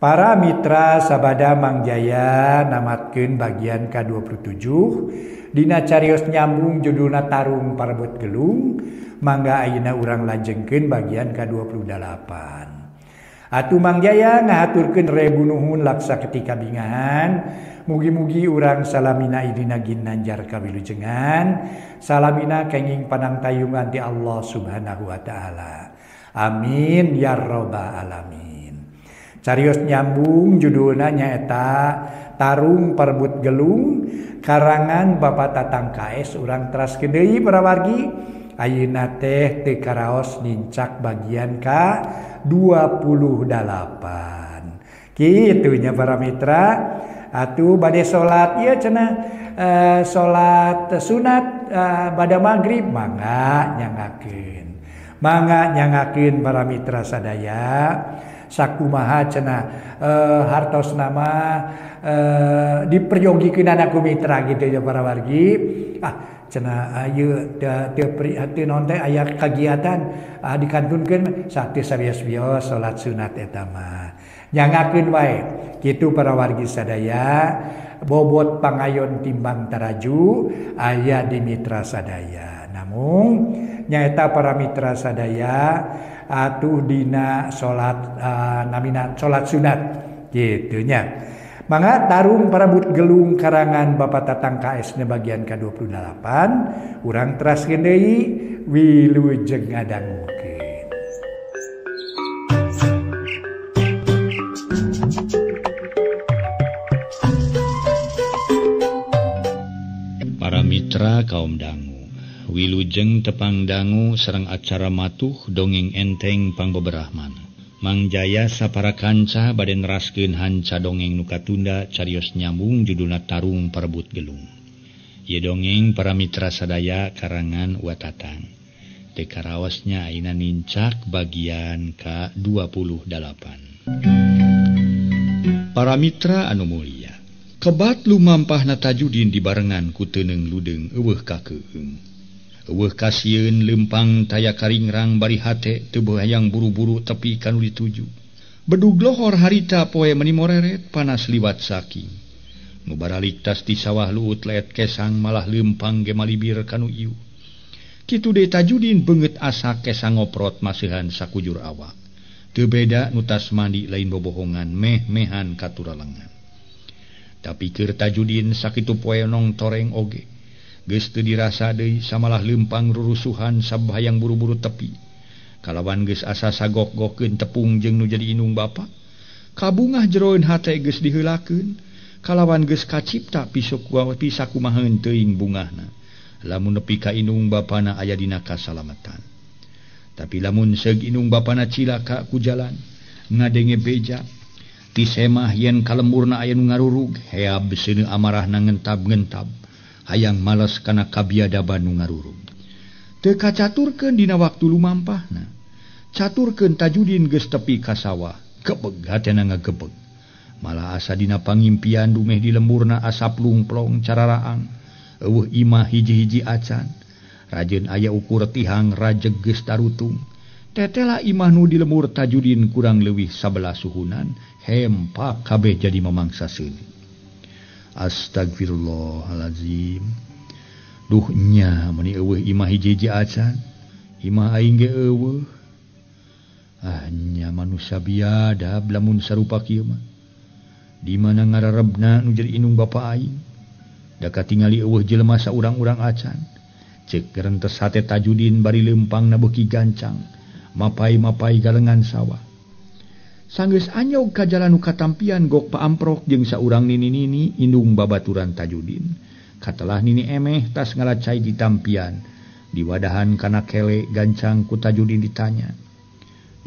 Para mitra sabada Mangjaya namatkeun bagian ke-27 dina carios nyambung judulna Tarung Parebut Gelung. Mangga ayeuna urang lajengkeun bagian ke-28. Atuh Mangjaya ngahaturkeun rebu nuhun laksa ketika bingahan. Mugi-mugi urang salamina idina ginanjar kawilujengan. Salamina kenging panangtayungan ti Allah Subhanahu wa taala. Amin ya rabbal alamin. Carios nyambung judulna nyaeta Tarung Parebut Gelung karangan Bapak Tatang KS urang teraskeun deui para wargi. Ayeuna teh teu karaos nincak bagian ke-28. Kitu nya para mitra. Atuh bade salat ieu cenah salat sunat bada magrib mangga nyangakeun para mitra sadaya. Sakumaha cenah hartos nama diperyogikeun anak mitra gitu ya para wargi. Cenah ayeuna teu naon teh aya kagiatan dikantunkeun sateu sabios-bios salat sunat eta mah. Nyangakeun wae kitu para wargi sadaya. Bobot pangayon timbang taraju aya di mitra sadaya. Namun nyaeta para mitra sadaya atuh dina salat namina salat sunat kitu nya. Mangga Tarung Parebut Gelung karangan Bapak Tatang KS na bagian ke-28 urang teraskeun deui wilujeng ngadangukeun. Para mitra kaum dangu, wilujeng tepang dangu sareng acara matuh dongeng enteng pangbeberahmana. Mangjaya sapara kanca bade neraskeun hanca dongeng nu katunda carios nyambung judulna Tarung Parebut Gelung. Ieu dongeng para mitra sadaya karangan Watatang. Teu karaosnya ayeuna nincak bagian ke-28. Para mitra anu mulia, kebat lumampahna Tajudin dibarengan ku teuneng ludeng eueuh kakeueung. Eueuh kasieun leumpang taya karingrang bari hate teu hayang buru-buru tepi kanu dituju. Bedug lohor harita poe meuni moreret panas liwat saking. Nu baralik tas di sawah luut leet kesang malah leumpang ge malibir kanu ieu. Kitu deui Tajudin beungeut asa kesang ngoprot maseuhan sakujur awak. Teu beda nu tas mandi lain bobohongan meh-mehan katuralengan. Tapi keur Tajudin sakitu poe nong toreng oge. Geus teu dirasa deui samalah leumpang rurusuhan sabahayang buru-buru tepi. Kalawan geus asa sagok-gokkeun tepung jeung nu jadi inung bapa, kabungah jeroeun hate geus diheulakeun. Kalawan geus kacipta pisakumaheun teuing bungahna. Lamun nepi ka inung bapana aya dina kasalametan. Tapi lamun seug inung bapana cilaka ku jalan, ngadenge beja, ti semah yen kalemburna aya nu ngarurug, heab seuneu amarahna ngentab-ngentab. Hayang males kana kabiadaban nu ngarurug. Teu kacaturkeun dina waktu lumampahna. Caturkeun Tajudin geus tepi ka sawah, gebeg hatena ngagebeg. Malah asa dina pangimpian dumeh di lemburna asap lungplong cararaang. Eueuh imah hiji-hiji acan. Rajeun aya ukur tihang rajeg geus tarutung. Tetela imah nu di lembur Tajudin kurang leuwih 11 suhunan, hempak kabeh jadi mamangsa seuneu. Astagfirullahalazim. Duh nya meuni eueuh imah hiji-hiji acan. Imah aing ge eueuh. Nya manusia biadab lamun sarupa kieu mah. Di mana ngararebna nu jadi inung bapa aing. Da katingali eueuh jelema saurang-urang acan. Ceuk rentes hate Tajudin bari leumpangna beuki gancang. Mapai-mapai galengan sawah. Sanggeus anyog ka jalan nu katampian gok paamprok jeung saurang nini-nini indung babaturan Tajudin. Katelah nini emeh tas ngalacai di tampian. Diwadahan kana kele gancang ku Tajudin ditanya.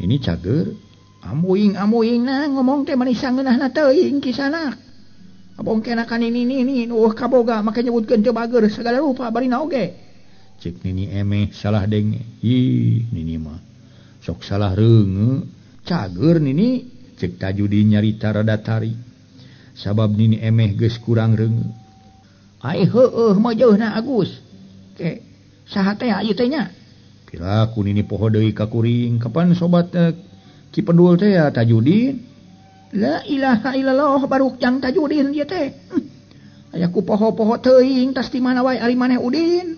Nini cager, amuing na ngomong teh manisa ngeunahna teuing kisanak. Abongkena ka nini-nini nu kaboga make nyebutkeun teu bager sagala rupa barina oge. Cek nini emeh salah denge. Ih nini mah sok salah reungeun. Cager nini, cek Tajudin nyarita rada tari. Sabab nini emeh geus kurang reungeun. Ai heueuh mah jeuhna Agus. Ke saha teh ieu teh nya? Piraku nini poho deui ka kuring. Kapan sobat Ki Pendul teh ya Tajudin? La ilaha illallah barukjang Tajudin ieu teh. Aya ku poho-poho teuing tas di mana wae ari maneh Udin.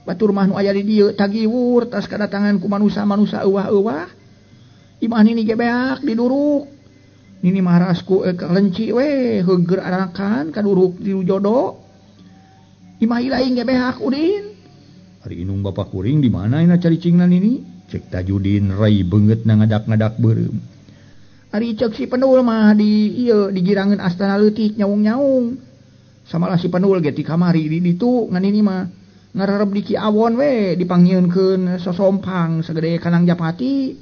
Batur mah nu aya di dieu tagiwur tas kadatangan ku manusia-manusia euwah-euwah. Imah nini ge beak diduruk. Nini mah rasku kelenci we heuger arakan kaduruk di jodoh. Imah ilaing ge beak Udin. Ari inung bapak kuring di mana ina caricingna nini? Cek Tajudin rai beungeut na ngadak-ngadak beureum. Ari cek si Pendul mah di girangeun astana leutik nyaung-nyaung. Samalah si Pendul ge ti kamari di ditu ngan ini mah ngararep di Ki Awon we dipanggieunkeun sosompang sagede Kanang Japati.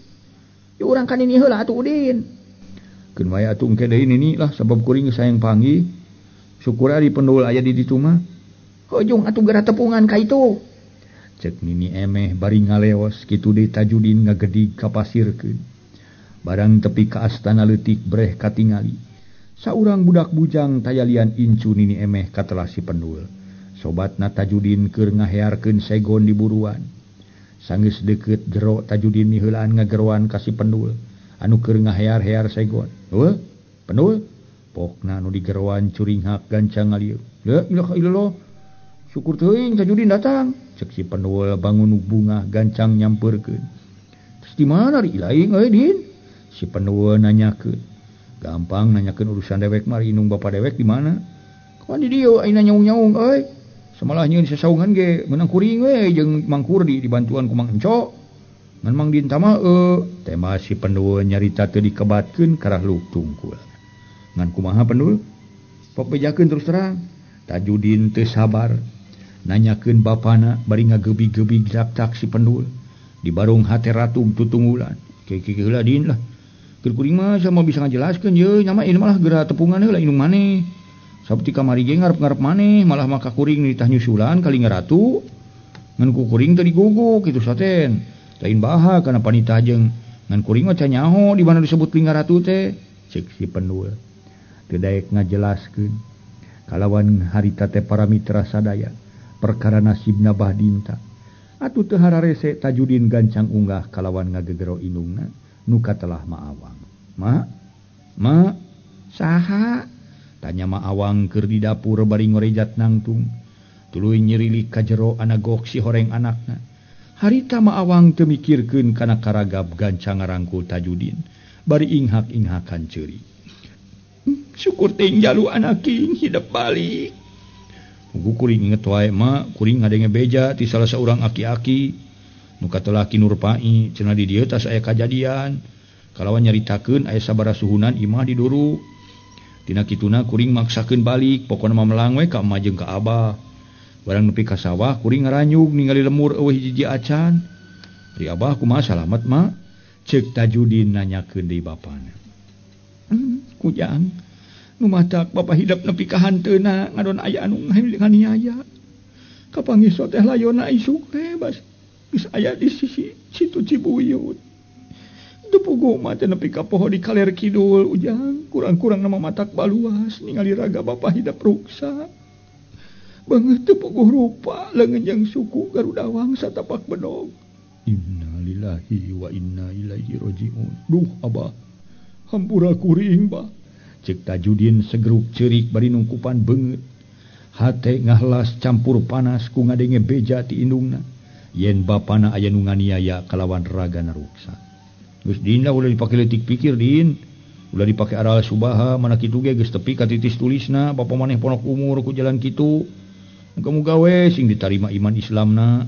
Yu urang kan ini heula atuh Udin. Keun wae atuh engke deui nini lah sabab kuring sayang panggih. Syukur ari Pendul aya di ditu mah. Hojung atuh geura tepungan ka itu. Cek nini emeh bari ngaleos kitu deui Tajudin ngagedig ka pasirkeun. Barang tepi ka astana leutik breh katingali. Saurang budak bujang tayalian incu nini emeh katelah si Pendul. Sobatna Tajudin keur ngahearkeun segon di buruan. Sanggeus deukeut jero Tajudin miheulaan ngageroan ka si Pendul anu keur ngahear-hear segon. "Heuh, Pendul?" Pokna anu digeroan curinghak gancang ngalieu. "La ilaha illallah. Syukur teuing Tajudin datang." Cek si Pendul bangun bungah gancang nyampeurkeun. "Terus di mana ri ilaing euy Din?" Si Pendul nanyakeun. "Gampang nanyakeun urusan dewek mah inung bapa dewek di mana?" "Kan di dieu ayeuna nyaung-nyaung euy. Samalah nyieun sasaungan ge meunang kuring we jeung Mang Kurdi dibantuan ku Mang Enco. Ngan Mang Dinta mah tema si Pendul nyarita teu dikebatkeun karah luk tungkul. Ngan kumaha Pendul? Pok bejakeun terus terang. Tajudin teu sabar nanyakeun bapana bari ngagebi-gebi dak-dak si Pendul. Di barung hate ratung tutunggulan. Ke heula Din lah. Keur kuring mah sama bisa ngajelaskeun ye nya mah ieu malah geura tepungan heula inung maneh. Sabti kamari ge ngarep-ngarep maneh malah maka kuring nitah nyusulan kali ngaratu. Ngan ku kuring teh diguguk kitu saten. Lain baha kana panitah jeung ngan kuring mah can nyaho di mana disebut lingaratu teh. Cek si Pendul. Teu daek ngajelaskeun. Kalawan harita teh para mitra sadaya perkara nasibna Bah Dinta. Atuh teu hararese Tajudin gancang unggah kalawan ngagegero indungna nu katelah Maawang. "Ma, saha?" Tanya Maawang keur di dapur bari ngorejat nangtung. Tuluy nyerilik ka jero anagok si horeng anakna. Harita Maawang teu mikirkeun kana karagab gancang ngarangkul Tajudin bari inghak-inghakan ceuri. "Syukur ting jalu anak king hidup balik." Mugu kuring inget wae ma, kuring ngadenge beja ti salah seorang aki-aki nu katelah Ki Nurpai cenah di dieu tas aya kajadian. Kalawan nyaritakeun aya sabaraha suhunan imah diduru. Tina kituna kuring maksakeun balik, pokona mah melang we ka emah jeung ka abah. Barang nepi ka sawah kuring ngaranyug ningali lemur eueuh hiji acan. "Ri abah kumaha salamet ma?" Ceuk Tajudin nanyakeun deui bapana. "Kujang, nu matak bapa hidap nepi ka hanteuna ngadon aya anu nganiaya. Kapangiso teh layona isuk bebas geus aya di sisi situ Cibuyut. Teu puguh mah teh nepi ka poho di Kaler Kidul ujang, kurang-kurang nama matak baluas ningali raga bapa hidap ruksa. Beungeut teu puguh rupa leungeun jeung suku Garudawang satapak bedog." Innalillahi wa inna ilaihi rajiun. "Duh abah, hampura kuring bah." Cek Tajudin segeruk ceurik bari nungkupan beungeut. Hate ngahlas campur panas ku ngadenge beja ti indungna. Yen bapana aya nu nganiaya kalawan ragana ruksa. Geus Din lah ulah dipake leutik pikir Din. Ulah dipake aral subaha mana kitu ge geus tepi ka titis tulisna bapa maneh ponok umur ku jalan kitu. Muga-muga we sing ditarima iman Islamna.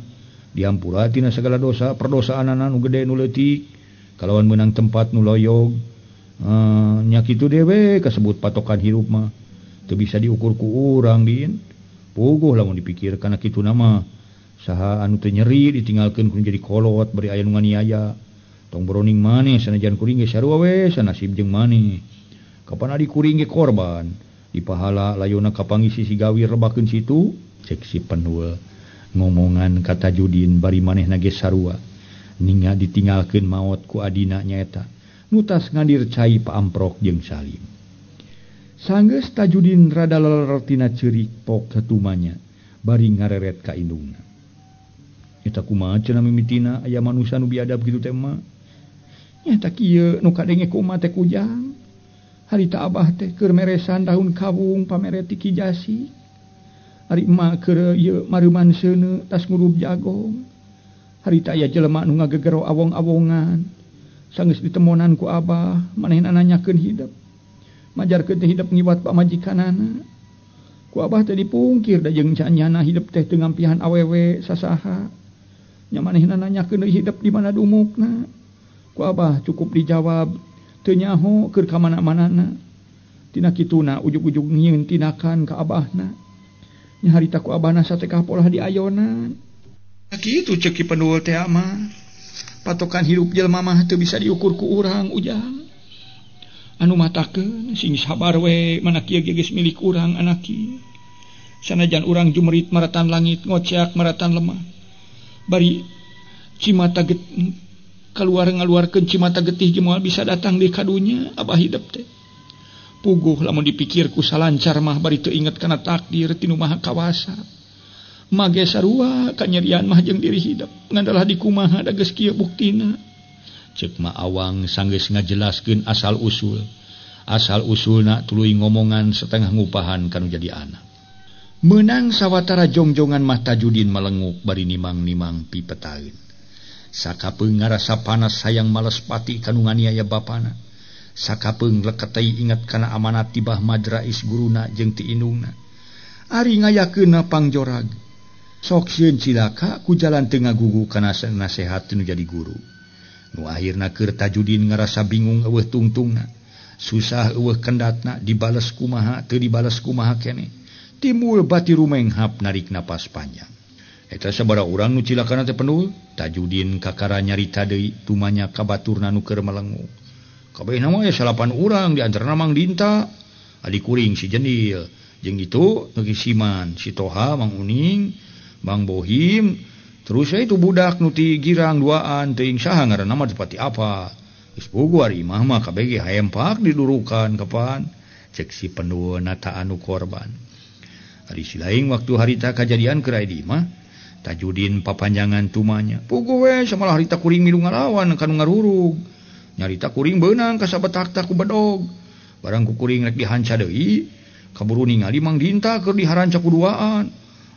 Diampura tina sagala dosa perdosaanana nu gede nu leutik. Kalawan meunang tempat nu loyog. Nya kitu dewe kasebut patokan hirup mah teu bisa diukur ku urang Din. Puguh lamun dipikir kana kituna mah saha anu teu nyeri ditinggalkeun ku jadi kolot bari aya nu nganiaya. Tong broning maneh sanajan kuring ge sarua we sanasib jeung maneh. Kapan adi kuring ge korban di pahala layona kapangisi si gawir rebakeun situ. Cek si Pendul ngomongan kata Tajudin bari manehna ge sarua ninga ditinggalkeun maot ku adina nyaeta nutas ngadir cai paamprok jeung Salim. Sanggeus Tajudin rada leler tina ceurik pok satumanya bari ngareret ka indungna. "Eta kumaha cenah mimitina aya manusia nu biadab kitu teh mah?" "Nya tak kieu nu kadenge ku umah teh kujang. harita abah teh keur meresan daun kawung pamere ti Kijasi. Hari emak keur ieu maruman seuneu tas ngurub jagong. Harita aya jelema nu ngagegero awong-awongan. Sanggeus ditemonan ku abah, manehna nanyakeun hidup. Majarkeun teh hidup ngiwat pamajikanana. Ku abah teh dipungkir da jeung nyana hidup teh teu ngampihan awewe sasaha. Nya manehna nanyakeun deui hidup di mana dumukna. Ku abah cukup dijawab teu nyaho keur ka mana-manana. Tina kituna ujug-ujug nyieun tindakan ka abahna. Nya harita ku abahna satekah polah di ayonan. Kitu ceuk ki Pendul teh mah. Patokan hidup jelema mah teu bisa diukur ku urang ujang. Anu matakeun sing sabar we mana kieu geus milik urang anak kieu. Sanajan urang jumerit maratan langit ngoceak maratan lemah. Bari cimata keluar ngaluarkeun cimata getih ge moal bisa datang di kadunya abah hidup teh. Puguh lamun dipikir ku salancar mah bari teu inget kana takdir tinu Maha Kawasa. Mage sarua kanyerian mah jeung diri hidup ngadalah dikumaha da geus kieu buktina. Ceuk Ma Awang sanggeus ngajelaskeun asal usulna tuluy ngomongan setengah ngupahan kanu jadi anak. Meunang sawatara jongjongan mah Tajudin melenguk bari nimang-nimang pipetaeun. Sakapeung ngarasa panas hayang males pati kanu nganiaya bapana. Sakapeung leket teh inget kana amanat tibah madrais guruna jeung ti indungna. Ari ngayakeunna pangjorag. Sok sieun cilaka ku jalan teu ngagugu kana nasehat nu jadi guru. Nu akhirna keur Tajudin ngarasa bingung eueuh tungtungna. Susah eueuh kendatna dibales kumaha teu dibales kumaha keneh. Timbul bati rumenghap narik napas panjang. Eta sabaraha urang nu cilakana teh Pendul? Tajudin kakara nyarita deui tumanya ka baturna nu keur melenguk. Kabehna mah aya 8 urang di antarana Mang Dinta, Adi Kuring si Jendil, jeung itu Negi Siman, si Toha, Mang Uning, Mang Bohim, terus itu budak nu ti girang duaan teuing saha ngaranna mah pati apa. Geus puguh ari imah mah kabeh ge hayempak didurukan kapan. Cek si Pendul nata anu korban. Ari silaing waktu harita kajadian keur aya di imah, Tajudin papanjangan tumanya. Puguh we samalah harita kuring milu ngalawan kanu ngarurug. Nyarita kuring beunang ka sabetak ku bedog. Barang ku kuring rek dihanca deui, kaburu ningali Mang Dinta keur diharanca ku duaan.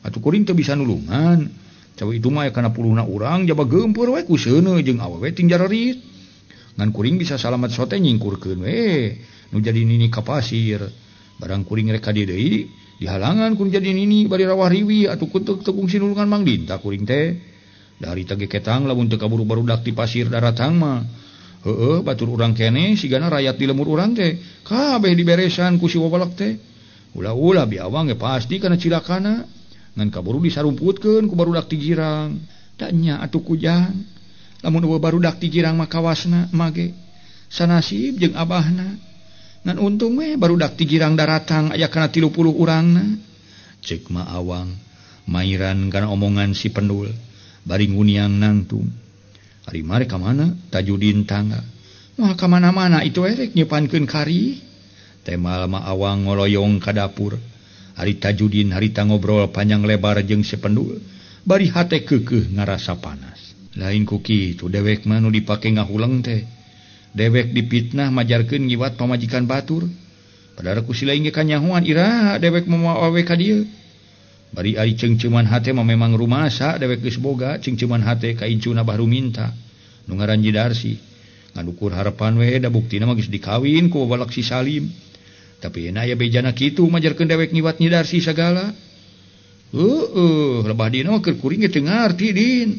Atuh kuring teu bisa nulungan. Cawe itu mah kana puluhna urang jaba geumpeur we ku seuneu jeung awewe ting jarerit. Ngan kuring bisa salamat sote nyingkurkeun we nu jadi nini ka pasir. Barang kuring rek ka dieu deui, dihalangan kun jadi nini bari rawah riwi atuh kutuk teu kungsi nulungan Mang Dinta kuring teh. Dari tage ketang lamun teu kaburu barudak ti pasir daratang mah. Heueuh batur urang keneh sigana rakyat di lemur urang teh kabeh diberesan ku si wabalak teh. Ulah-ulah biawang ge pasti kana cilakana. Ngan kaburu disarumputkeun ku barudak ti girang. Da nya atuh kujang. Lamun eueuh barudak ti girang mah kawasna mage sanasib jeung abahna. Ngan untung we barudak ti girang daratang aya kana 30 urangna. Ceuk Ma Awang mairan kana omongan si Pendul bari nguniang nangtung. Ari mare ka mana? Tajudin tangga. Moal ka mana-mana itu erek nyepankeun kari. Temal Ma Awang ngoloyong ka dapur. Ari Tajudin harita ngobrol panjang lebar jeung si Pendul. Bari hate keukeuh ngarasa panas. Lain ku kitu dewek mah nu dipake ngahuleng teh. Dewek dipitnah majarkeun ngiwat pamajikan batur. Padahal ku silaing ge kanyahoan iraha dewek moal awewe ka dieu. Bari ari cengceuman hate mah memang rumasa dewek geus boga cengceuman hate ka incuna Bahru Minta nu ngaran Jidarsi. Ngan ukur harapan we da buktina mah geus dikawin ku babalak si Salim. Tapi ena aya bejana kitu majarkeun dewek ngiwat Jidarsi sagala. Lebah dina mah keur kuring ge teu ngarti din.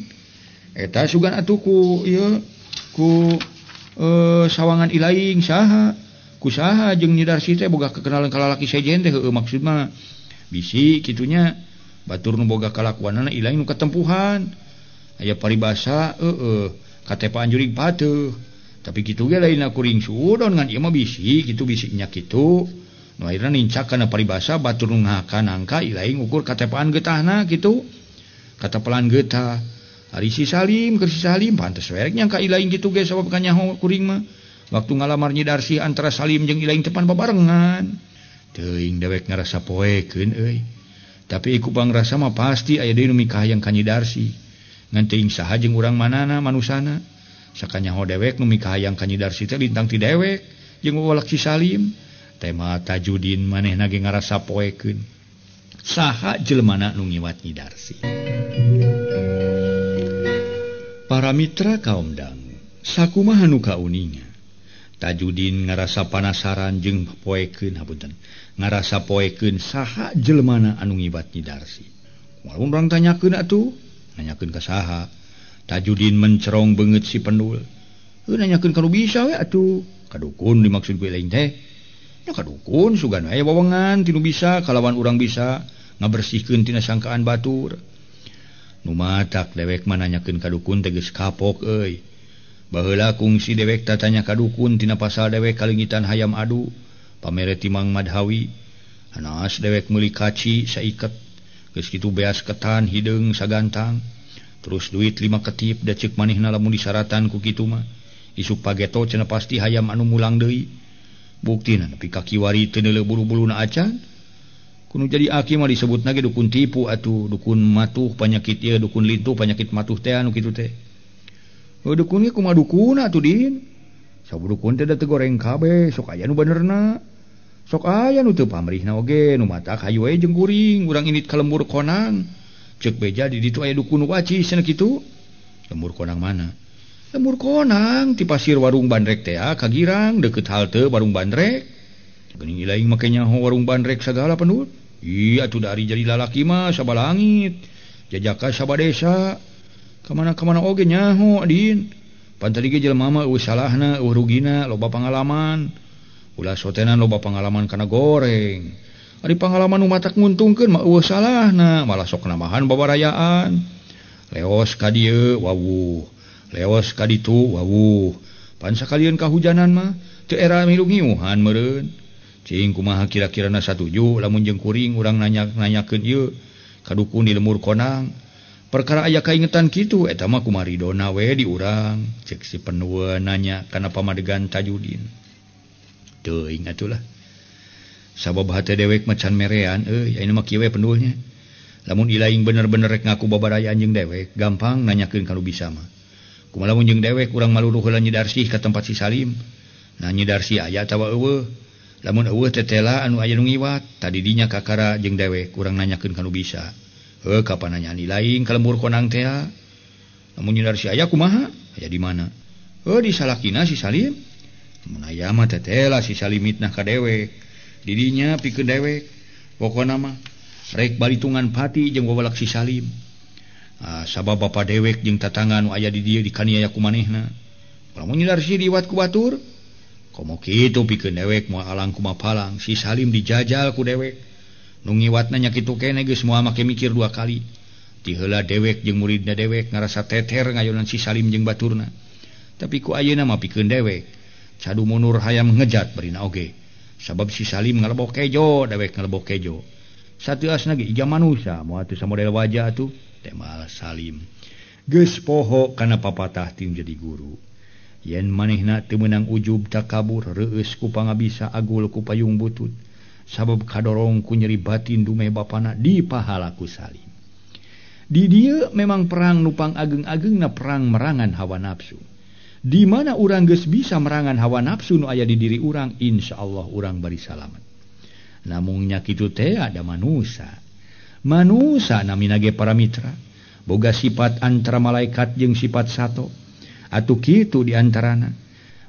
Eta sugan atuh ku ieu ku sawangan ilaing saha ku saha jeung Jidarsi teh boga kekenalan ka lalaki sejen teh heueuh maksud mah bisi kitunya batur nu boga kalakuanana ilaing nu katempuhan aya paribasa katepaan jurig pateuh tapi kitu ge lainna kuring suudon ngan ieu mah bisi kitu bisinya kitu nu akhirna nincak kana paribasa batur nu ngakanangka ilaing ukur katepaan geutahna kitu katepelan geutah ari si Salim keur si Salim pantes we rek nyangka ilaing kitu ge sabab kanyaho kuring mah waktu ngalamar Jidarsi antara Salim jeung ilaing tepan babarengan. Teuing dewek ngarasa poekeun euy. Tapi iku pangrasa mah pasti aya deui nu mikahayang ka Jidarsi. Ngan teuing saha jeung urang manana manusana. Sakanyaho dewek nu mikahayang ka Jidarsi teh lintang ti dewek, jeung wawalak si Salim tema Tajudin manehna ge ngarasa poekeun saha jelmana nu ngiwat Nyi Darsi. Para mitra kaum dangu sakumaha nu kauninga Tajudin ngarasa panasaran jeung poekeun ngarasa poekeun saha jelmana anu ngiwat Nyi Darsi. Kumaha urang tanyakeun atuh? Nanyakeun ka saha? Tajudin mencerong beungeut si Pendul. Nanyakeun ka nu bisa we atuh. Ka dukun dimaksud ku lain teh. Ya ka dukun sugan aya wawangan tinu bisa kalawan urang bisa ngabersihkeun tina sangkaan batur. Nu matak dewek mah nanyakeun ka dukun teh geus kapok euy. Baheula kungsi dewek tatanya ka dukun tina pasal dewek kalingitan hayam adu pamere timang Madhawi. Hanas dewek meuli kaci saiket geus kitu beas ketan hideung sagantang terus duit 5 ketip da ceuk manehna lamun disaratan ku kitu mah isuk pageto cenah pasti hayam anu mulang deui. Buktina nepi ka kiwari teu neuleuh bulu-buluna acan kudu jadi aki mah disebutna ge dukun tipu atuh dukun matuh panyakit ieu dukun lintuh panyakit matuh teh anu kitu teh. Dukun ge kumaha dukun atuh din? Sabu dukun teh da teu goreng kabeh, sok aya nu benerna. Sok aya nu teu pamrihna oge, nu matak hayu we jeung kuring, urang init ka lembur konang. Ceuk beja di ditu aya dukun wacis cenah kitu. Lembur konang mana? Lembur konang ti pasir warung bandrek teh kagirang deukeut halte warung bandrek. Geuning ilaing make nyaho warung bandrek sagala Pendul. Iya atuh dari jadi lalaki mah sabalangit. Jajaka sabadesa. Kamana-kamana oge nyaho adin. Pantali ge jelema mah eueuh salahna, eueuh rugina, loba pangalaman. Ulah sotenan loba pangalaman kana goreng. Ari pangalaman nu matak nguntungkeun mah eueuh salahna, malah sok nambahan babarayaan. Leos ka dieu wawuh, leos ka ditu wawuh. Pan sakalian kahujanan mah teu era milu ngiuhan meureun. Cing kumaha kira-kirana satuju lamun jeung kuring urang nanyakeun ieu ka dukun di lembur konang. Perkara aya kaingetan kitu eta mah kumaridona we di urang ceuk si Pendul nanya kana pamadegan Tajudin. Teuing atulah sabab hate dewek macan merean euy ayeuna mah kieu we Pendulnya lamun ilaing bener-bener rek ngaku babarayaan jeung dewek gampang nanyakeun ka nu bisa mah kumaha lamun jeung dewek urang maluluh heula Nyi Darsi ka tempat si Salim. Nah Nyi Darsi aya tawa eueuh lamun eueuh teh tela anu aya nu ngiwat tadi dinya kakara jeung dewek urang nanyakeun ka nu bisa. Kapan nanyaan ilaing ka lembur konang teh lamun Nyi Darsi aya kumaha aya di mana? Di salakina si Salim. Mun aya mah teh tela si Salim mitnah ka dewek di dinya pikeun dewek pokona mah rek balitungan pati jeung wawalak si Salim. Sabab bapa dewek jeung tatangga nu aya di dieu dikaniaya ku manehna. Lamun Nyi Darsi liwat ku batur komo kitu pikeun dewek moal alang kumaha palang si Salim dijajal ku dewek. Nu ngiwatna nya kitu keneh geus moal make mikir 2 kali. Ti heula dewek jeung muridna dewek ngarasa teter ngayonan si Salim jeung baturna. Tapi ku ayeuna mah pikeun dewek cadu munur hayam ngejat berina oge. Sabab si Salim ngalebok kejo, dewek ngalebok kejo. Sateuasna ge iga manusia, moal teu samodel wajah atuh, teh mal Salim. Geus poho kana papatah tim jadi guru. Yen manehna teu meunang ujub takabur, reueus ku pangabisa agul ku payung butut. Sabab kadorong ku nyeri batin dumeh bapana di pahala ku Salim. Di dieu memang perang nupang ageng-agengna perang merangan hawa nafsu. Di mana urang geus bisa merangan hawa nafsu nu aya di diri urang, insyaallah urang bari salamet. Namun nya kitu teh ada manusia. Manusia namina ge para mitra, boga sifat antara malaikat jeung sifat sato. Atuh kitu di antarana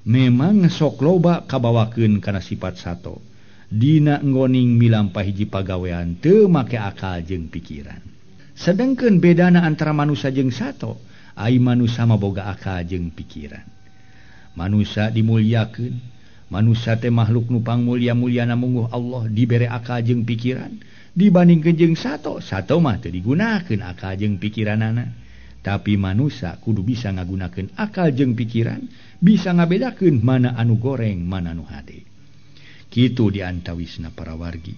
memang sok loba kabawakeun kana sifat sato. Dina nggoning milampah hiji pagawean teu make akal jeung pikiran. Sedengkeun bedana antara manusia jeung sato, ai manusia mah boga akal jeung pikiran. Manusia dimuliakeun, manusia teh makhluk nu pangmulia-muliana mungguh Allah dibere akal jeung pikiran dibandingkeun jeung sato. Sato mah teu digunakeun akal jeung pikiranana, tapi manusia kudu bisa ngagunakeun akal jeung pikiran, bisa ngabedakeun mana anu goreng, mana anu hade. Kitu diantawisna para wargi.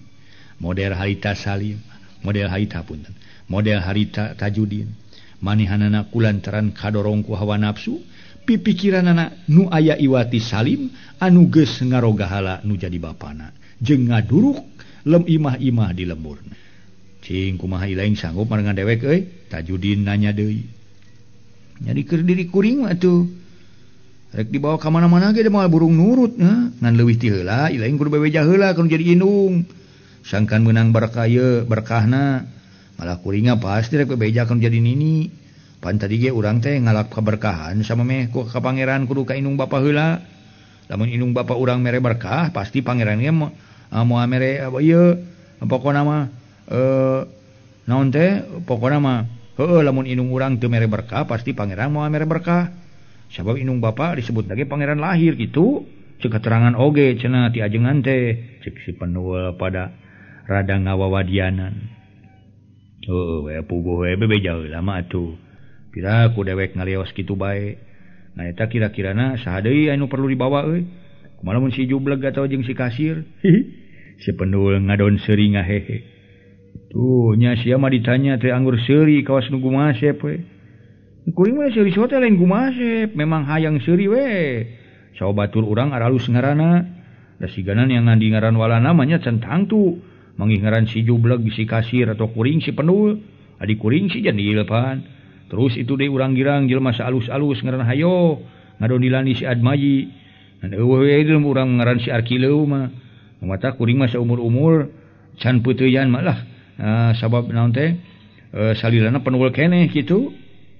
Model harita Salim, model harita punten, model harita Tajudin. Manehanana kulantaran kadorong ku hawa nafsu, pipikiranana nu aya iwati Salim anu geus ngarogahala nu jadi bapana, jeung ngaduruk lem imah-imah di lemburna. Cing kumaha ilaing sanggup marengan dewek euy? Tajudin nanya deui. Nyadikeun diri kuring atuh. rek dibawa ka mana-mana ge moal burung nurut ngan leuwih ti heula ilaing kudu bebeja heula kun jadi indung sangkan menang berkah berkahna malah kuringa pasti rek bebeja kun jadi nini pan tadi ge urang teh ngalap kaberkahan sama meh ku ka pangeran kudu ka indung bapa heula lamun indung bapa urang mere berkah pasti pangeran ge moal mere ieu pokona mah naon teh pokona mah heueuh lamun indung urang teu mere berkah pasti pangeran moal mere berkah sabab indung bapa disebut lagi pangeran lahir gitu cek keterangan oge cenah ti ajengan teh cek si Penul pada rada ngawawadianan we puguh we bebeja heula mah atuh pira ku dewek ngalios kitu bae nah eta kira-kirana saha deui anu perlu dibawa euy kumaha mun si Jubleg atau jeung si Kasir si Penul ngadon seuri ngahehe tuh nya sia mah ditanya teh anggur seuri kawas nu gumasep we kuring mah seuri sote lain gumasep memang hayang seuri we saha batur urang aralus ngaranna da siganan yang ngandi ngaran wala namanya centang tu manggih ngaran si Jubleg si Kasir atau kuring si Penul adik kuring si Jandil pan terus itu deui urang girang jelema alus-alus ngaran hayo ngadon dilani si Admayi dan eueuh we deui urang ngaran si Arkileu mah mata kuring mah saumur-umur can peuteuyan mah lah sabab naon teh salilana Penul keneh kitu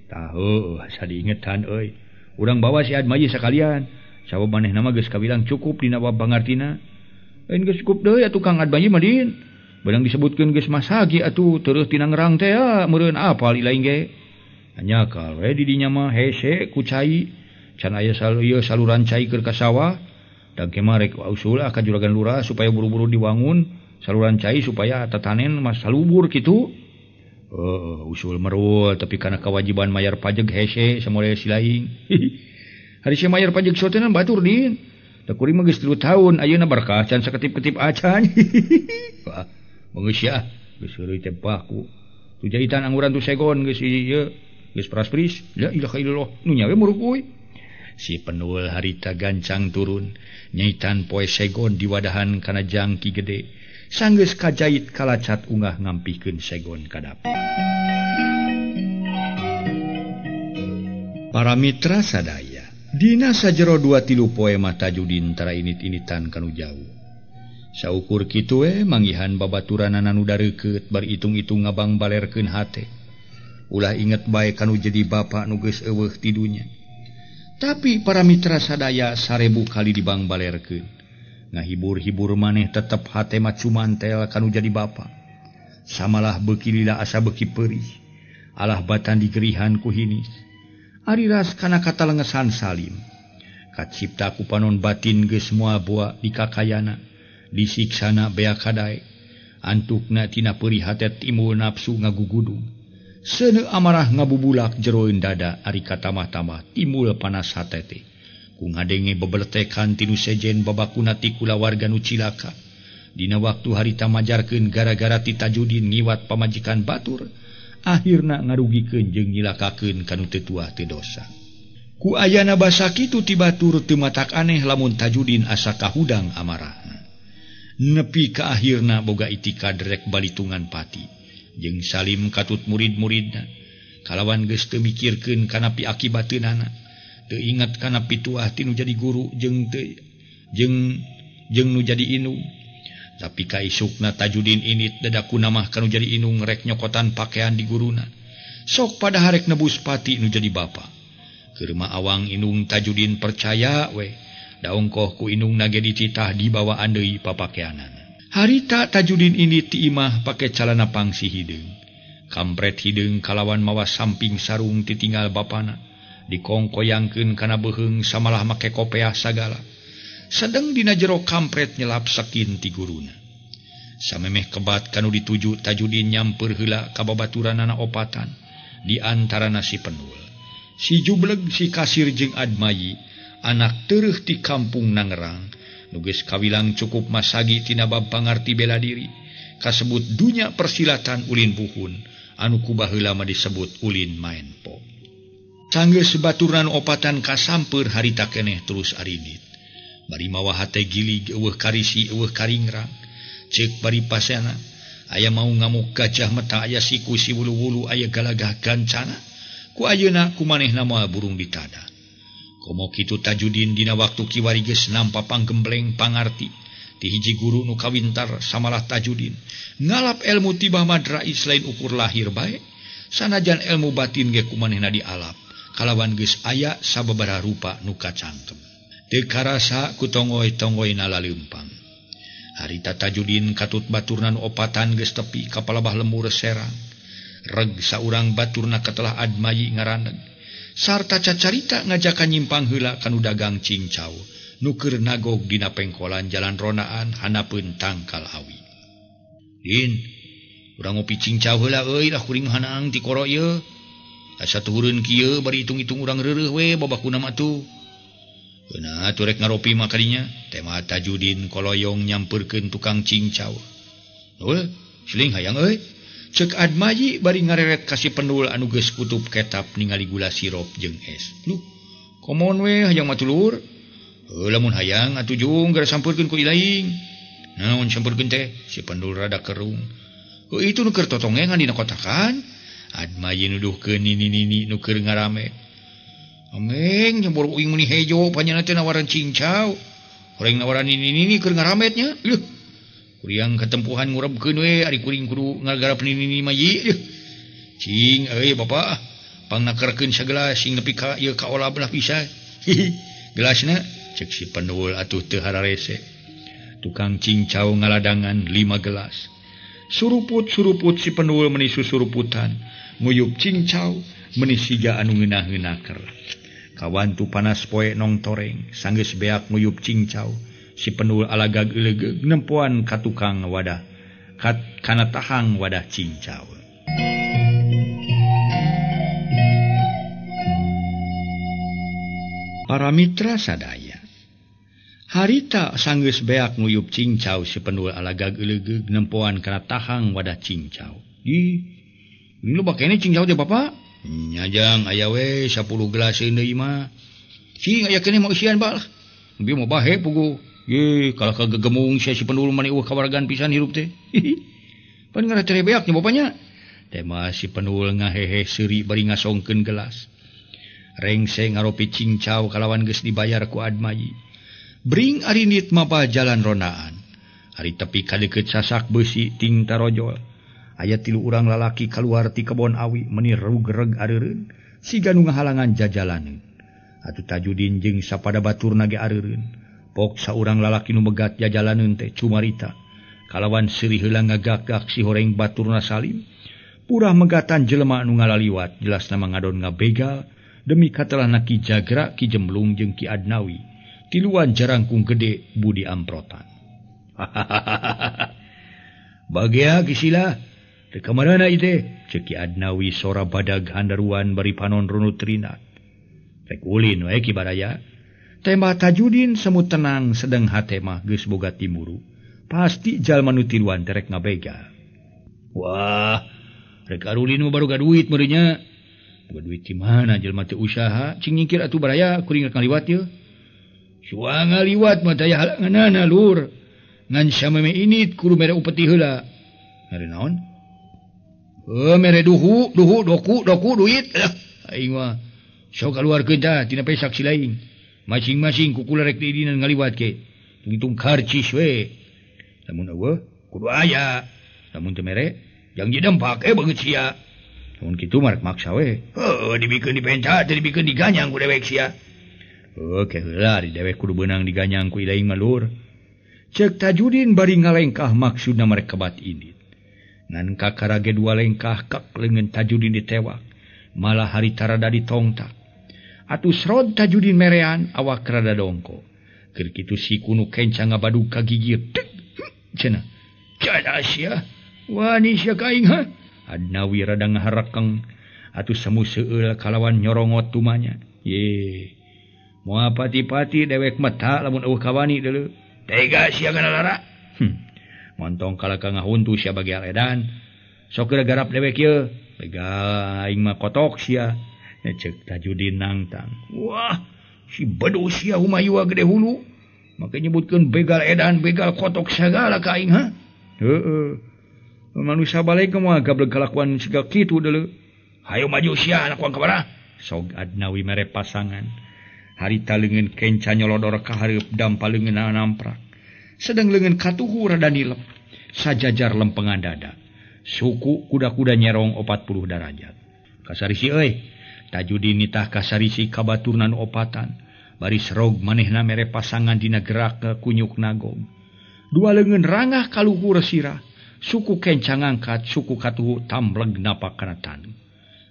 tahu asa diingetan euy urang bawa si Admayi sakalian sabab manehna mah geus kabilang cukup dina bab pangartina lain geus cukup deui atuh Kang Admayi mah din beunang disebutkeun geus masagi atuh teureus tina ngerang teh meureun apal ilaing ge nya kal we di dinya mah hese ku cai can aya saluran cai keur ka sawah da kemah rek usul ka juragan lurah supaya buru-buru diwangun saluran cai supaya tatanen mas salubur kitu usul merul tapi karena kewajiban mayar pajak hese samole silaing hari si mayar pajak sotenan batur din da kuring mah geus 3 tahun ayeuna berkah can saketip-ketip acan wah beungeus ya geus seureuy teh baku tu jahitan angguran tu segon geus ieu geus pras-pris la ilaha illallah nu nya we muruk euy si Penul harita gancang turun nyaitan poe segon di wadahan kana jangki gede sanggeus kajait kalacat ungah ngampikeun segon kadap. Para mitra sadaya, dina sajero 2-3 poe mata Tajudin tara init-initan kanu jauh. Saukur kitu we manggihan babaturanana nu dareukeut bari itung-itung ngabang balerkeun hate. Ulah inget bae kanu jadi bapa nu geus eueuh ti dunya. Tapi para mitra sadaya 1000 kali dibang balerkeun. Ngahibur-hibur maneh tetep hate mah cumantel kanu jadi bapa. Samalah beuki lila asa beuki perih. Alah batan digerihan ku hinis. Ari ras kana katalengesan salim. Kacipta ku panon batin geus moal boa di kakayana. Disiksana bea kadae. Antukna tina perih hate timbul nafsu ngagugudung. Seuneu amarah ngabubulak jeroeun dada ari katamah-tamah timbul panas hate teh. Ku ngadenge bebeletekan tinu sejen babakuna ti kula warga nu cilaka. Dina waktu harita majarkeun gara-gara ti Tajudin ngiwat pamajikan batur, akhirna ngarugikeun jeung nyilakakeun kanu teu tuah teu dosa. Ku ayana basa kitu ti batur teu matak aneh lamun Tajudin asa kahudang amarahna. Nepi ka akhirna boga itikad rek balitungan pati, jeung salim katut murid-muridna, kalawan geus teu mikirkeun kana pi akibateunana. Teu ingat kana pituah ti nu jadi guru jeung nu jadi inung. Tapi kaisukna Tajudin init dadakuna mah kanu jadi inung rek nyokotan pakaian di guruna. Sok pada harek nebus pati nu jadi bapa. Keur mah awang inung Tajudin percaya we, da ongkoh ku inung nage dititah dibawaan deui papakeanana. Harita Tajudin init ti imah pake calana pangsi hideung. Kampret hideung kalawan mawa samping sarung titinggal bapana. Dikongkoyangkeun kana beuheung samalah make kopeah sagala. Sedeng dina jero kampret nyelap sakin ti guruna. Samemeh kebat kanu dituju Tajudin nyamper heula ka babaturanana opatan di antarana si Penul, si Jubleg, si Kasir jeung Admayi, anak teueuh ti kampung Nangerang nu geus kawilang cukup masagi tina bab pangarti bela diri, kasebut dunya persilatan ulin buhun anu ku baheula mah disebut ulin maenpo. Sanggeus baturan opatan kasamper harita keneh terus arinit. Bari mawa hate gilig eueuh karisi eueuh karingrang. Ceuk bari pasena aya mau ngamuk gajah mata aya siku si wulu-wulu aya galagah gancana. Ku ayeuna kumanehna moal burung ditada. Komo kitu Tajudin dina waktu kiwarigeus nampa panggembleng pangarti ti hiji guru nu kawintar samalah Tajudin ngalap ilmu tibah madrai selain ukur lahir bae sanajan ilmu batin ge kumanehna dialap kalawan geus aya sababaraha rupa nu kacangkem teu karasa ku tongoy-tongoyna laleumpang. Harita Tajudin katut baturna nu opatan geus tepi ka palabah lemur serang reg saurang baturna katelah admayi ngaraneg sarta cacarita ngajakan nyimpang heula kanu dagang cingcau nu keur nagog dina pengkolan jalan ronaan hanapeun tangkal awi. Din, urang ngopi cingcau heula euy lah kuring hanaang ti koro ieu. Asa tuhureun kieu bari hitung-hitung urang reureuh we babakuna mah tu. Beuna atuh rek ngaropi mah kadinya teh mah Tajudin koloyong nyampeurkeun tukang cingcau. Heuh, siling hayang euy. Cek admayi bari ngareret kasih pendul anu geus kutup ketap ningali gula sirop jeung es. Duh, komon we hayang matulur. Lamun hayang atuh jung gara sampeurkeun ku ilaing. Naon sampeurkeun teh? Si pendul rada kerung. Itu nu keur totongengan dina kotakan. Admayi nuduhkeun nini-nini nu keur ngarame. Ameng nyambor uing muni hejo panjenengan teh nawaran cingcau. Horeng nawaran nini-nini keur ngarametnya. Leuh. Kuriang ketempuhan ngurebkeun we ari kuring kudu ngagarap nini mayi. Cing euy bapak pangnakerkeun sagelas sing nepi ka ieu ka olah belah pisan. Gelasna cek si pendul atuh teu hararese. Tukang cingcau ngaladangan 5 gelas. Suruput-suruput si pendul meuni susuruputan nguyup cingcau meuni siga anu ngeunah-ngeunaker. Kawantu panas poe nong toreng sanggeus beak nguyup cingcau. Si pendul alagag elegeg nempuan ka tukang wadah kana tahang wadah cingcau. Para mitra sadaya, harita sanggeus beak nguyup cingcau si pendul alagag elegeg nempuan kana tahang wadah cingcau. Ini lu bakene cingcau teh bapak? Nyajang aya we 10 gelas deui mah. Cing aya keneh mau isian bae lah. Bieu mah bahe pugu. Ye, kalau kagegemung sia si pendul mani kawargan pisan hirup teh. Pan ngara cerebeaknya bapaknya. Teh mah si pendul ngahehe seuri bari ngasongkeun gelas. Rengse ngaropi cingcau kalawan geus dibayar ku admayi. Bring ari nit mapah jalan ronaan. Ari tepi kadeukeut sasak beusi ting tarojol. Aya 3 urang lalaki kaluar ti kebon awi meuni rug-reg areureun siga nu ngahalangan jajalaneun. Atuh Tajudin jeung sapada baturna ge areureun. Pok saurang lalaki nu megat jajalaneun teh cumarita kalawan seuri heula ngagagak si horeng baturna Salim purah megatan jelema anu ngalaliwat jelasna mangadon ngabegal demi katelahna Ki Jagra Ki Jemblung jeung Ki Adnawi tiluan jarangkung gede budi amprotan. Bagea kisila teu kamarana ieu teh ceuk Ki Adnawi sora badag handaruan bari panon runut rina. Rek ulin we Ki Baraya. Tembah Tajudin semut tenang sedeng hate mah geus boga timuru. Pasti jalma nu tiluan terek ngabega. Wah, rek arulin mah baru duit meureunnya. Boga duit di mana jalma teu usaha, cing nyingkir atuh Baraya kuring rek ngaliwat yeuh. Suang ngaliwat mah taya halanganana lur. Ngan sameme init kudu mere upeti heula. Mere naon? Mere doku duit. Aing mah sok kaluarkeun tah tina pesak si laing. Masing-masing kukula rek di dina ngaliwat ke. Tungtung karcis we. Lamun eueuh kudu aya. Lamun teu mere jang didempak beungeut sia. Lamun kitu mah rek maksa we. Heuh dibikeun dipenca teh dibikeun diganyang ku dewek sia. Oke heula di dewek kudu beunang diganyang ku ilaing mah lur. Ceuk Tajudin bari ngalengkah maksudna marek kebat indit. Ngan kakarage 2 lengkah kak leungeun Tajudin ditewak. Malah harita rada ditongtak. Atuh srod Tajudin merean awak rada dongko. Keur kitu si kunu kencang ngabadug ka gigir. Cenah. Cada sia. Wani sia ka aing ha. Adnawi rada ngaharekeng. Atuh semu seueul kalawan nyorongot tumanya. Ye. Moal pati-pati dewek mata lamun eueuh kawani deuleu. Tega sia kana lara. Montong kalaka ngahuntu sia bagi edan. Sok garap dewek ieu. Begal aing mah kotok sia. Cek Tajudin nangtang. Wah, si bedo sia humayua gede hulu. Maka nyebutkeun begal edan, begal kotok sagala ka aing ha. Heueuh. Manusia balik moal gableg kalakuan siga kitu deuleu. Hayo maju sia anak wang kabara. Sok Adnawi mere pasangan. Harita leungeun kenca nyolodor ka hareup dampal leungeunna namprak. Sedang leungeun katuhu rada nilep. Sajajar lempengan dada. Suku kuda-kuda nyerong 40 derajat. Kasarisi euy, Tajudin nitah kasarisi kabaturnan opatan. Bari serog manehna mere pasangan dina gerak ke kunyuk nagog. Dua leungeun rangah kaluhur sirah. Suku kenca ngangkat, suku katuhu tambleg napak kana tanu.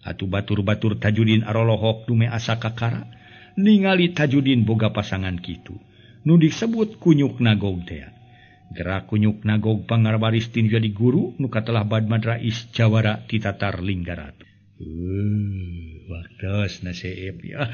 Atuh batur-batur Tajudin arolohok dume asa kakara. Ningali Tajudin boga pasangan kitu. Nu disebut kunyuk nagog teh. Gerak kunyuk nagog pangarbaris tin jadi guru nu katelah Bad Madrais Jawara ti Tatar Linggaratu. Waktos na seep ya.